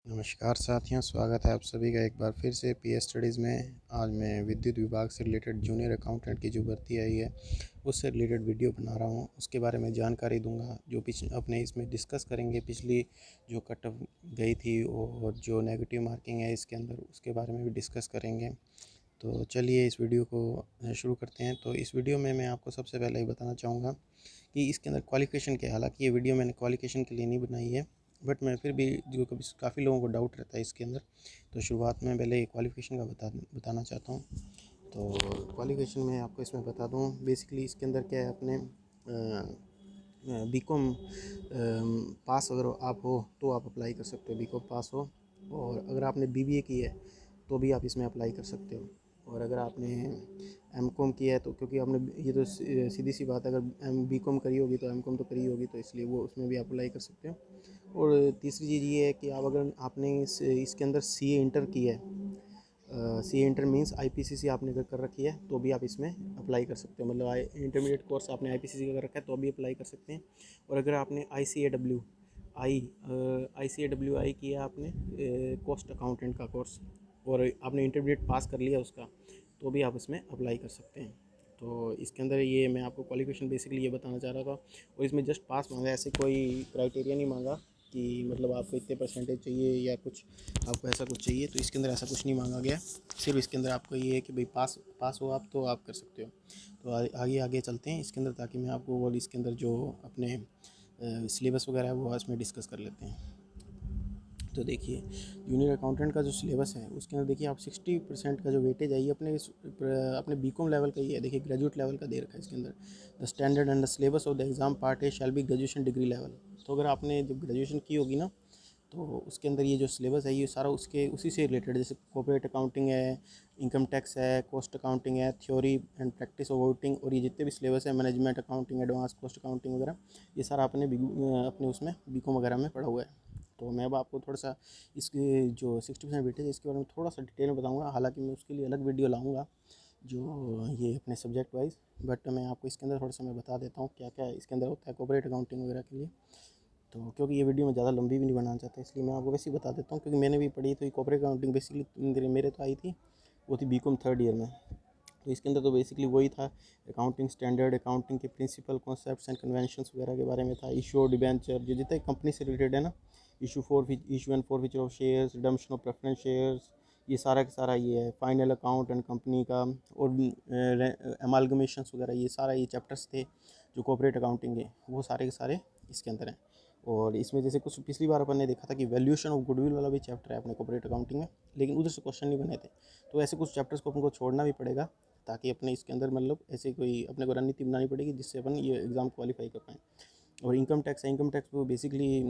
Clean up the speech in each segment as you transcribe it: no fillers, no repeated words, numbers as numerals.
नमस्कार साथियों, स्वागत है आप सभी का एक बार फिर से पीएस स्टडीज़ में। आज मैं विद्युत विभाग से रिलेटेड जूनियर अकाउंटेंट की जो भर्ती आई है उससे रिलेटेड वीडियो बना रहा हूँ। उसके बारे में जानकारी दूंगा, जो अपने इसमें डिस्कस करेंगे। पिछली जो कट ऑफ गई थी और जो नेगेटिव मार्किंग है इसके अंदर, उसके बारे में भी डिस्कस करेंगे। तो चलिए इस वीडियो को शुरू करते हैं। तो इस वीडियो में मैं आपको सबसे पहले ही बताना चाहूँगा कि इसके अंदर क्वालिफ़िकेशन क्या है। हालांकि ये वीडियो मैंने क्वालिफ़िकेशन के लिए नहीं बनाई है, बट मैं फिर भी, जो कभी काफ़ी लोगों को डाउट रहता है इसके अंदर, तो शुरुआत में पहले क्वालिफ़िकेशन का बताना चाहता हूँ। तो क्वालिफ़िकेशन मैं आपको इसमें बता दूँ। बेसिकली इसके अंदर क्या है, अपने बीकॉम पास अगर आप हो तो आप अप्लाई कर सकते हो, बीकॉम पास हो। और अगर आपने बीबीए की है तो भी आप इसमें अप्लाई कर सकते हो। और अगर आपने एमकॉम किया है तो, क्योंकि आपने ये तो सीधी सी बात है, अगर बीकॉम करी होगी तो एमकॉम तो करी होगी, तो इसलिए वो उसमें भी आप अप्लाई कर सकते हो। और तीसरी चीज़ ये है कि आप, अगर आपने इसके अंदर सीए इंटर किया है, सी इंटर मीन्स आईपीसीसी आपने अगर कर रखी है तो भी आप इसमें अप्लाई कर सकते हो। मतलब इंटरमीडिएट कोर्स आपने आईपीसीसी का कर रखा है तो भी अप्लाई कर सकते हैं। और अगर आपने आईसीएडब्ल्यू आई किया आपने कॉस्ट अकाउंटेंट का कोर्स, और आपने इंटरमीडिएट पास कर लिया उसका, तो भी आप इसमें अप्लाई कर सकते हैं। तो इसके अंदर ये मैं आपको क्वालिफिकेशन बेसिकली ये बताना चाह रहा था। और इसमें जस्ट पास मांगा, ऐसे कोई क्राइटेरिया नहीं मांगा कि मतलब आपको इतने परसेंटेज चाहिए या कुछ, आपको ऐसा कुछ चाहिए। तो इसके अंदर ऐसा कुछ नहीं मांगा गया। सिर्फ इसके अंदर आपको ये है कि भाई पास पास हो आप तो आप कर सकते हो। तो आगे आगे चलते हैं इसके अंदर, ताकि मैं आपको वो इसके अंदर जो अपने सिलेबस वगैरह है वो इसमें डिस्कस कर लेते हैं। तो देखिए, जूनियर अकाउंटेंट का जो सिलेबस है उसके अंदर देखिए, आप 60% का जो वेटेज है ये अपने बीकॉम लेवल का ही है। देखिए ग्रेजुएट लेवल का दे रखा है इसके अंदर। The standard and the syllabus of the exam part A shall be graduation degree level. तो अगर आपने जब ग्रेजुएशन की होगी ना, तो उसके अंदर ये जो सिलेबस है ये सारा उसके उसी से रिलेटेड, जैसे कॉर्पोरेट अकाउंटिंग है, इनकम टैक्स है, कॉस्ट अकाउंटिंग है, theory and practice of auditing, और ये जितने भी सिलेबस है, management accounting, advance cost accounting वगैरह, ये सारा अपने उसमें बीकॉम वगैरह में पढ़ा हुआ है। तो मैं अब आपको थोड़ा सा इसके जो 60% वेटेज है इसके बारे में थोड़ा सा डिटेल में बताऊंगा। हालांकि मैं उसके लिए अलग वीडियो लाऊंगा जो ये अपने सब्जेक्ट वाइज, बट मैं आपको इसके अंदर थोड़ा सा मैं बता देता हूँ क्या क्या इसके अंदर होता है कॉर्पोरेट अकाउंटिंग वगैरह के लिए। तो क्योंकि ये वीडियो मैं ज़्यादा लंबी भी नहीं बनाना चाहता, इसलिए मैं आपको वैसे ही बता देता हूँ, क्योंकि मैंने भी पढ़ी। तो ये कॉर्पोरेट अकाउंटिंग बेसिकली मेरे तो आई थी, वो थी बीकॉम थर्ड ईयर में। तो इसके अंदर तो बेसिकली वही था, अकाउंटिंग स्टैंडर्ड, अकाउंटिंग के प्रिंसिपल, कॉन्सेप्ट्स एंड कन्वेंशंस वगैरह के बारे में था। इशू और डिबेंचर, जो जितने कंपनी से रिलेटेड है ना, issue and forfeiture of shares, redemption of preference shares, ये सारा का सारा ये है। फाइनल अकाउंट एंड कंपनी का, और एमालगमेशंस वगैरह, ये सारा ये चैप्टर्स थे जो कॉर्पोरेट अकाउंटिंग के, वो सारे के सारे इसके अंदर हैं। और इसमें जैसे कुछ पिछली बार अपन ने देखा था कि वैल्यूएशन ऑफ गुडविल वाला भी चैप्टर है अपने कॉर्पोरेट अकाउंटिंग में, लेकिन उधर से क्वेश्चन नहीं बने थे। तो ऐसे कुछ चैप्टर्स को अपन को छोड़ना भी पड़ेगा, ताकि अपने इसके अंदर मतलब ऐसे कोई अपने को रणनीति बनानी पड़ेगी जिससे अपन ये एग्ज़ाम क्वालिफाई कर पाएँ। और इनकम टैक्स है, इनकम टैक्स वो बेसिकली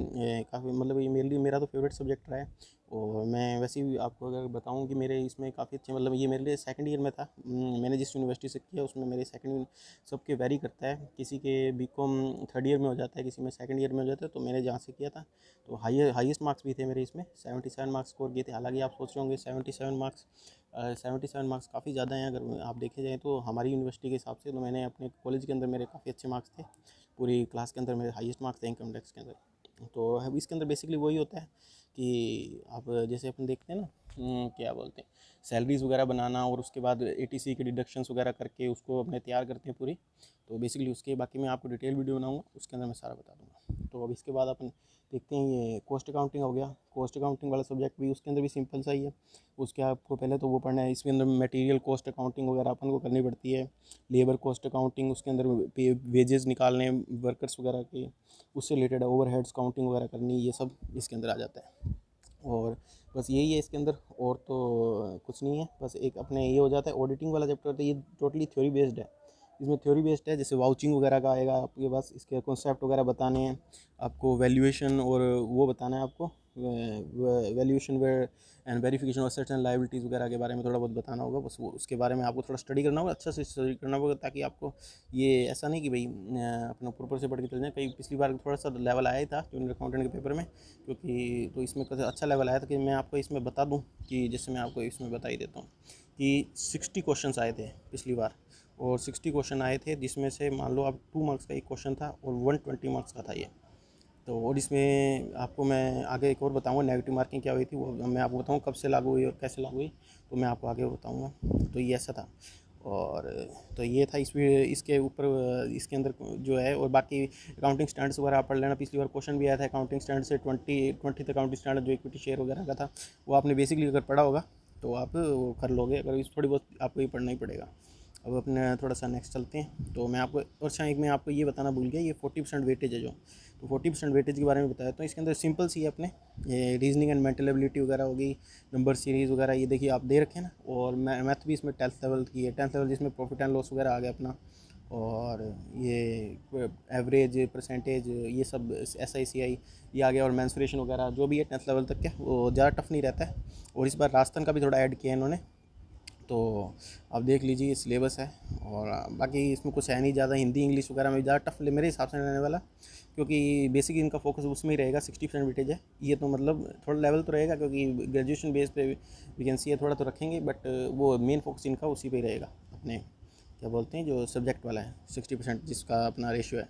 काफ़ी, मतलब ये मेरे लिए, मेरा तो फेवरेट सब्जेक्ट रहा है। और मैं वैसे भी आपको अगर बताऊं कि मेरे इसमें काफ़ी अच्छे, मतलब ये मेरे लिए सेकंड ईयर में था। मैंने जिस यूनिवर्सिटी से किया उसमें मेरे सेकंड, सबके वेरी करता है, किसी के बीकॉम थर्ड ईयर में हो जाता है, किसी में सेकंड ईयर में हो जाता है। तो मैंने जहाँ से किया था तो हाईएस्ट मार्क्स भी थे मेरे इसमें, 77 मार्क्स स्कोर किए थे। हालांकि आप सोच रहे होंगे 77 मार्क्स काफ़ी ज़्यादा हैं अगर आप देखे जाएँ तो हमारी यूनिवर्सिटी के हिसाब से। तो मैंने अपने कॉलेज के अंदर मेरे काफ़ी अच्छे मार्क्स थे, पूरी क्लास के अंदर मेरे हाईएस्ट मार्क्स थे इनकम टैक्स के अंदर। तो अब इसके अंदर बेसिकली वही होता है कि आप जैसे अपन देखते हैं ना, क्या बोलते हैं, सैलरीज वगैरह बनाना, और उसके बाद एटीसी के डिडक्शंस वगैरह करके उसको अपने तैयार करते हैं पूरी। तो बेसिकली उसके बाकी मैं आपको डिटेल वीडियो बनाऊंगा, उसके अंदर मैं सारा बता दूंगा। तो अब इसके बाद अपन देखते हैं, ये कॉस्ट अकाउंटिंग हो गया। कॉस्ट अकाउंटिंग वाला सब्जेक्ट भी उसके अंदर भी सिंपल सा ही है। उसके आपको पहले तो वो पढ़ना है, इसके अंदर मटेरियल कॉस्ट अकाउंटिंग वगैरह अपन को करनी पड़ती है, लेबर कॉस्ट अकाउंटिंग, उसके अंदर वेजेस निकालने वर्कर्स वगैरह के, उससे रिलेटेड ओवरहेड्स काउंटिंग वगैरह करनी, ये सब इसके अंदर आ जाता है। और बस यही है इसके अंदर, और तो कुछ नहीं है। बस एक अपने ये हो जाता है ऑडिटिंग वाला चैप्टर, तो ये टोटली थ्योरी बेस्ड है। इसमें थ्योरी बेस्ड है, जैसे वाउचिंग वगैरह का आएगा आपके पास, इसके कॉन्सेप्ट वगैरह बताने हैं आपको, वैल्यूएशन और वो बताना है आपको, valuation and verification of assets and liabilities वगैरह के बारे में थोड़ा बहुत बताना होगा। बस वो उसके बारे में आपको थोड़ा स्टडी करना होगा, अच्छा से स्टडी करना होगा, ताकि आपको ये ऐसा नहीं कि भाई अपना ऊपर से पढ़ के चल जाए। कहीं पिछली बार थोड़ा सा लेवल आया ही था जूनियर अकाउंटेंट के पेपर में, क्योंकि तो इसमें अच्छा लेवल आया था कि मैं आपको इसमें बता दूं, कि जैसे मैं आपको इसमें बता ही देता हूँ कि 60 क्वेश्चंस आए थे पिछली बार। और 60 क्वेश्चन आए थे, जिसमें से मान लो अब 2 मार्क्स का एक क्वेश्चन था और 120 मार्क्स का था ये। तो और इसमें आपको मैं आगे एक और बताऊंगा नेगेटिव मार्किंग क्या हुई थी, वो मैं आपको बताऊँ कब से लागू हुई और कैसे लागू हुई, तो मैं आपको आगे बताऊंगा। तो ये ऐसा था। और तो ये था इसके ऊपर इसके अंदर जो है। और बाकी अकाउंटिंग स्टैंडर्ड्स वगैरह आप पढ़ लेना, पिछली बार क्वेश्चन भी आया था अकाउंटिंग स्टैंडर्ड से 20 तक अकाउंटिंग स्टैंडर्ड जो इक्विटी शेयर वगैरह का था, वो आपने बेसिकली अगर पढ़ा होगा तो आप वो कर लोगे, अगर इस थोड़ी बहुत आपको ये पढ़ना ही पड़ेगा। अब अपने थोड़ा सा नेक्स्ट चलते हैं। तो मैं आपको और शायद मैं आपको ये बताना भूल गया, ये 40% वेटेज है जो, तो 40% वेटेज के बारे में बताया। तो इसके अंदर सिंपल सी है अपने, ये रीजनिंग एंड मेंटल एबिलिटी वगैरह होगी, नंबर सीरीज़ वगैरह, ये देखिए आप दे रखे हैं ना। और मैथ भी इसमें 10th लेवल की है, 10th लेवल जिसमें प्रॉफिट एंड लॉस वगैरह आ गया अपना। और ये एवरेज परसेंटेज ये सब SICI ये आ गया, और मैंसुरेशन वगैरह जो भी है 10th लेवल तक के, वो ज़्यादा टफ नहीं रहता है। और इस बार राजस्थान का भी थोड़ा ऐड किया है इन्होंने, तो आप देख लीजिए सिलेबस है। और बाकी इसमें कुछ है नहीं ज़्यादा, हिंदी इंग्लिश वगैरह में ज़्यादा टफ मेरे हिसाब से रहने वाला, क्योंकि बेसिक इनका फोकस उसमें ही रहेगा। 60% वेटेज है ये, तो मतलब थोड़ा लेवल तो रहेगा, क्योंकि ग्रेजुएशन बेस पे वैकेंसी है, थोड़ा तो रखेंगे, बट वो मेन फोकस इनका उसी पे ही रहेगा, अपने क्या बोलते हैं जो सब्जेक्ट वाला है 60% जिसका अपना रेशियो है।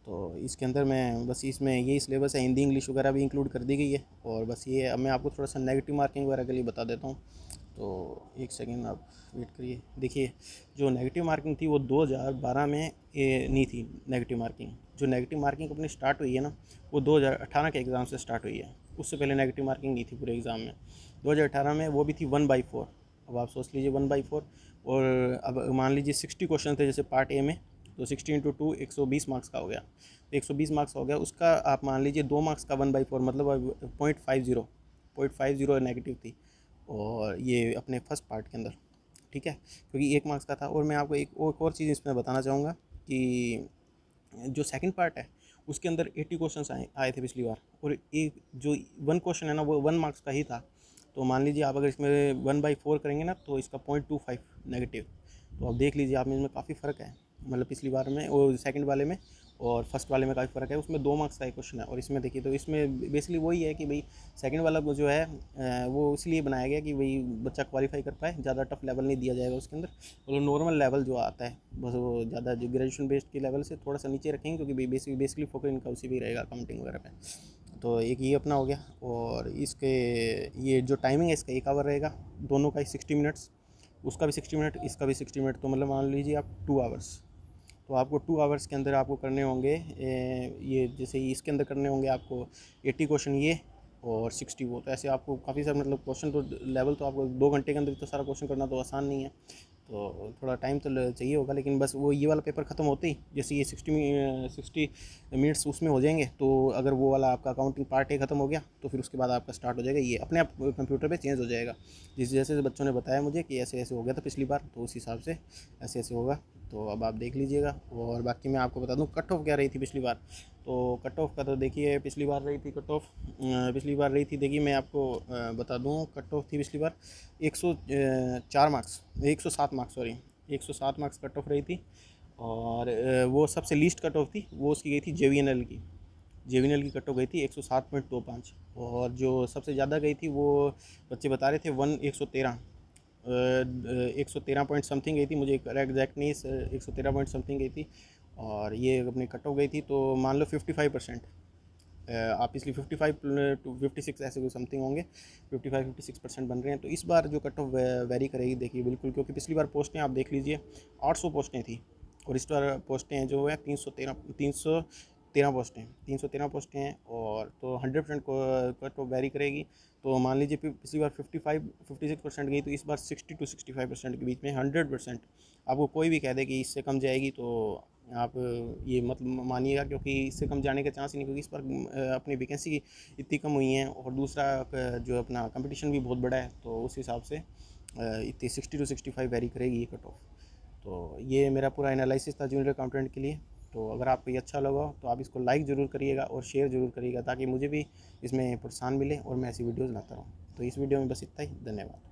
तो इसके अंदर मैं बस इसमें यही सिलेबस है, हिंदी इंग्लिश वगैरह भी इंक्लूड कर दी गई है। और बस ये अब मैं आपको थोड़ा सा नेगेटिव मार्किंग वगैरह के लिए बता देता हूँ। तो एक सेकेंड आप वेट करिए। देखिए जो नेगेटिव मार्किंग थी वो 2012 में नहीं थी नेगेटिव मार्किंग। जो नेगेटिव मार्किंग अपनी स्टार्ट हुई है ना, वो 2018 के एग्ज़ाम से स्टार्ट हुई है, उससे पहले नेगेटिव मार्किंग नहीं थी पूरे एग्ज़ाम में। 2018 में वो भी थी 1/4। अब आप सोच लीजिए 1/4। और अब मान लीजिए 60 क्वेश्चन थे जैसे पार्ट ए में, तो 60 × 2 120 मार्क्स का हो गया। तो 120 मार्क्स हो गया, उसका आप मान लीजिए 2 मार्क्स का 1/4 मतलब 0.50 नेगेटिव थी। और ये अपने फर्स्ट पार्ट के अंदर, ठीक है, क्योंकि 1 मार्क्स का था। और मैं आपको एक और चीज़ इसमें बताना चाहूँगा कि जो सेकंड पार्ट है उसके अंदर 80 क्वेश्चंस आए थे पिछली बार, और एक जो 1 क्वेश्चन है ना वो 1 मार्क्स का ही था। तो मान लीजिए आप अगर इसमें 1/4 करेंगे ना, तो इसका 0.25 नेगेटिव। तो आप देख लीजिए आप में इसमें काफ़ी फ़र्क है, मतलब पिछली बार में और सेकंड वाले में और फर्स्ट वाले में काफ़ी फ़र्क है। उसमें 2 मार्क्स का एक क्वेश्चन है, और इसमें देखिए तो इसमें बेसिकली वही है कि भाई सेकंड वाला जो है वो इसलिए बनाया गया कि भाई बच्चा क्वालिफाई कर पाए, ज़्यादा टफ लेवल नहीं दिया जाएगा उसके अंदर, मतलब नॉर्मल लेवल जो आता है बस, वो ज़्यादा जो ग्रेजुएशन बेस्ड के लेवल से थोड़ा सा नीचे रखेंगे, क्योंकि बेसिकली फोकस इनका उसी भी रहेगा अकाउंटिंग वगैरह पे। तो एक ये अपना हो गया। और इसके ये जो टाइमिंग है इसका 1 आवर रहेगा, दोनों का ही 60 मिनट्स, उसका भी 60 मिनट इसका भी 60 मिनट, तो मतलब मान लीजिए आप 2 आवर्स। तो आपको 2 आवर्स के अंदर आपको करने होंगे ये जैसे इसके अंदर करने होंगे आपको 80 क्वेश्चन ये और 60 वो, तो ऐसे आपको काफ़ी सारे मतलब क्वेश्चन तो लेवल तो आपको 2 घंटे के अंदर तो सारा क्वेश्चन करना तो आसान नहीं है, तो थोड़ा टाइम तो चाहिए होगा। लेकिन बस वो ये वाला पेपर ख़त्म होते ही जैसे ये 60 मिनट्स उसमें हो जाएंगे, तो अगर वो वाला आपका अकाउंटिंग पार्ट ख़त्म हो गया तो फिर उसके बाद आपका स्टार्ट हो जाएगा, ये अपने आप कंप्यूटर पे चेंज हो जाएगा। जिस जैसे बच्चों ने बताया मुझे कि ऐसे ऐसे हो गया था पिछली बार, तो उस हिसाब से ऐसे ऐसे होगा। तो अब आप देख लीजिएगा। और बाकी मैं आपको बता दूं कट ऑफ क्या रही थी पिछली बार। तो कट ऑफ का तो देखिए पिछली बार रही थी कट ऑफ, पिछली बार रही थी, देखिए मैं आपको बता दूं कट ऑफ थी पिछली बार 104 marks, 107 marks sorry, 107 marks cut off रही थी। और वो सबसे लीस्ट कट ऑफ थी वो उसकी गई थी JVNL की, JVNL की कट ऑफ गई थी 107.25। और जो सबसे ज़्यादा गई थी वो बच्चे बता रहे थे 113 113 पॉइंट समथिंग गई थी, मुझे एग्जैक्ट नहीं 113 पॉइंट समथिंग गई थी। और ये अपनी कट ऑफ गई थी, तो मान लो 55%, आप इसलिए 55 to 56 ऐसे कोई समथिंग होंगे, 55-56% बन रहे हैं। तो इस बार जो कट ऑफ वेरी करेगी देखिए बिल्कुल, क्योंकि पिछली बार पोस्टें आप देख लीजिए 800 पोस्टें थी, और इस बार पोस्टें जो है 313 पोस्टें, 313 पोस्टें हैं। और तो 100% को कट ऑफ वेरी करेगी। तो मान लीजिए पिछली बार 55-56% गई, तो इस बार 60 to 65% के बीच में 100%। आपको कोई भी कह दे कि इससे कम जाएगी तो आप ये मत मानिएगा, क्योंकि इससे कम जाने का चांस ही नहीं, क्योंकि इस पर अपनी वैकेंसी इतनी कम हुई हैं, और दूसरा जो अपना कंपटीशन भी बहुत बड़ा है, तो उस हिसाब से इतनी 60 to 65 वेरी करेगी ये कट ऑफ। तो ये मेरा पूरा एनालिसिस था जूनियर अकाउंटेंट के लिए। तो अगर आपको ये अच्छा लगा तो आप इसको लाइक ज़रूर करिएगा और शेयर ज़रूर करिएगा, ताकि मुझे भी इसमें प्रोत्साहन मिले और मैं ऐसी वीडियोज़ लाता रहूँ। तो इस वीडियो में बस इतना ही, धन्यवाद।